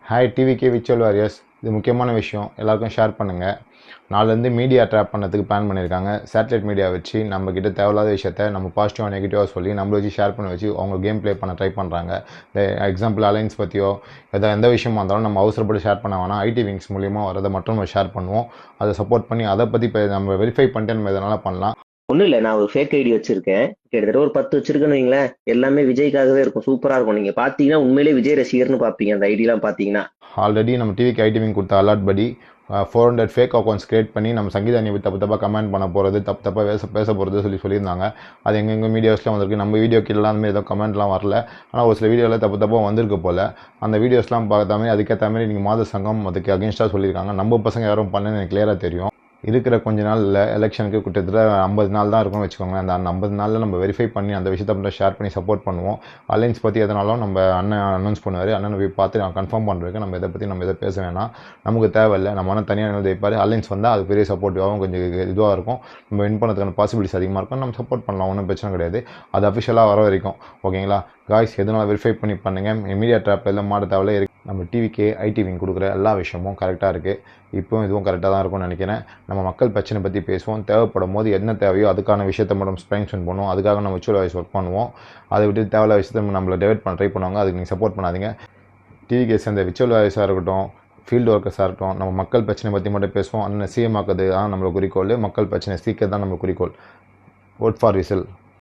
Hi TVK virtual warriors. இது முக்கியமான விஷயம், எல்லாருக்கும் ஷேர் பண்ணுங்கள். நாலுலேருந்து மீடியா ட்ராப் பண்ணதுக்கு பிளான் பண்ணியிருக்காங்க. சேட்டலைட் மீடியா வச்சு நம்மக்கிட்ட தேவையில்லாத விஷயத்த நம்ம பாசிட்டிவாக நெகட்டிவாக சொல்லி நம்மளை வச்சு ஷேர் பண்ண வச்சு அவங்க கேம் ப்ளே பண்ண ட்ரை பண்ணுறாங்க. இந்த எக்ஸாம்பிள் அலைன்ஸ் பற்றியோ எந்த விஷயமா இருந்தாலும் நம்ம அவசரப்பட்டு ஷேர் பண்ண வேணாம். ஐடி விங்ஸ் மூலியமாக வரதை மட்டும் நம்ம ஷேர் பண்ணுவோம். அதை சப்போர்ட் பண்ணி அதை பற்றி நம்ம வெரிஃபை பண்ணிட்டு நம்ம எதனால் பண்ணலாம். ஒன்றும் இல்லை, நான் ஒரு ஃபேக் ஐடி வச்சிருக்கேன். கிட்டத்தட்ட ஒரு 10 வச்சிருக்கேன்னு வைங்களேன். எல்லாமே விஜய்க்காகவே இருக்கும், சூப்பராக இருக்கும். நீங்கள் பார்த்தீங்கன்னா உண்மையிலே விஜய் ரசிகர்னு பார்ப்பீங்க அந்த ஐடிலாம் பார்த்தீங்கன்னா. ஆல்ரெடி நம்ம டிவிக்கு ஐடி விங் கொடுத்த அலர்ட் படி 400 ஃபேக் அக்கௌண்ட்ஸ் கிரியேட் பண்ணி நம்ம சங்கீதா நிவி தப்பாக கமெண்ட் பண்ண போகிறது, தப்பாக பேச போகிறது சொல்லியிருந்தாங்க. அது எங்கெங்கே வீடியோஸ்லாம் வந்திருக்கு. நம்ம வீடியோ கீழே அந்த ஏதோ கமெண்ட்லாம் வரல, ஆனால் ஒரு சில வீடியோவில் தப்பாக வந்திருக்கு போல். அந்த வீடியோஸ்லாம் பார்த்த மாதிரி அதுக்கேற்ற மாதிரி நீங்கள் மாத சங்கம் அதுக்கு அகேன்ஸ்டாக சொல்லியிருக்காங்க. நம்ம பசங்க யாரும் பண்ணுன்னு எனக்கு கிளியராக தெரியும். இருக்கிற கொஞ்ச நாள் இல்லை, எலெக்ஷனுக்கு கிட்டத்தட்ட 50 நாள் தான் இருக்கும்னு வச்சுக்கோங்களேன். அந்த 50 நாளில் நம்ம வெரிஃபை பண்ணி அந்த விஷயத்தை மட்டும் ஷேர் பண்ணி சப்போர்ட் பண்ணுவோம். அலைன்ஸ் பற்றி எதனாலும் நம்ம அண்ணன் அனௌன்ஸ் பண்ணுவார். அண்ணனை போய் பார்த்து நான் கன்ஃபார்ம் பண்ணுறதுக்கு நம்ம இதை பற்றி நம்ம எதை பேச வேணாம். நமக்கு தேவையில்லை. நம்ம அண்ணன் தனியாக வைப்பார். அலைன்ஸ் வந்தால் அது பெரிய சப்போர்ட்டிவாகவும் கொஞ்சம் இதுவாக இருக்கும். நம்ம வின் பண்ணுறதுக்கான பாசிபிலிட்டிஸ் அதிகமாக இருக்கும். நம்ம சப்போர்ட் பண்ணலாம், ஒன்றும் பிரச்சனை கிடையாது. அது அஃபிஷியலாக வர வரைக்கும் ஓகேங்களா காய்ஸ். எதனால் வெரிஃபை பண்ணி பண்ணுங்கள். மீடியா ட்ராப் எல்லாம் மாட தேவையில்லை இருக்குது. நம்ம டிவிக்கே ஐடி விங் கொடுக்குற எல்லா விஷயமும் கரெக்டாக இருக்குது. இப்போவும் இதுவும் கரெக்டாக தான் இருக்கும்னு நினைக்கிறேன். நம்ம மக்கள் பிரச்சனை பற்றி பேசுவோம். தேவைப்படும் போது என்ன தேவையோ அதுக்கான விஷயத்தை மட்டும் ஸ்பென்ஷன் பண்ணுவோம். அதுக்காக நம்ம விர்ச்சுவல் வாய்ஸ் ஒர்க் பண்ணுவோம். அதை விட்டு தேவையில்லாத விஷயத்தை நம்மளை டைவர்ட் பண்ண ட்ரை பண்ணுவாங்க. அதுக்கு நீங்கள் சப்போர்ட் பண்ணாதீங்க. டிவிக்கே சேர்ந்த விர்ச்சுவல் வாய்ஸாக இருக்கட்டும், ஃபீல்டு ஒர்க்கர்ஸாக இருக்கட்டும், நம்ம மக்கள் பிரச்சனை பற்றி மட்டும் பேசுவோம். அண்ணன் சிஎம் ஆக்குறது தான் நம்மளோட குறிக்கோள். மக்கள் பிரச்சனை சீக்கிரம் தான் நம்ம குறிக்கோள். Vote for whistle.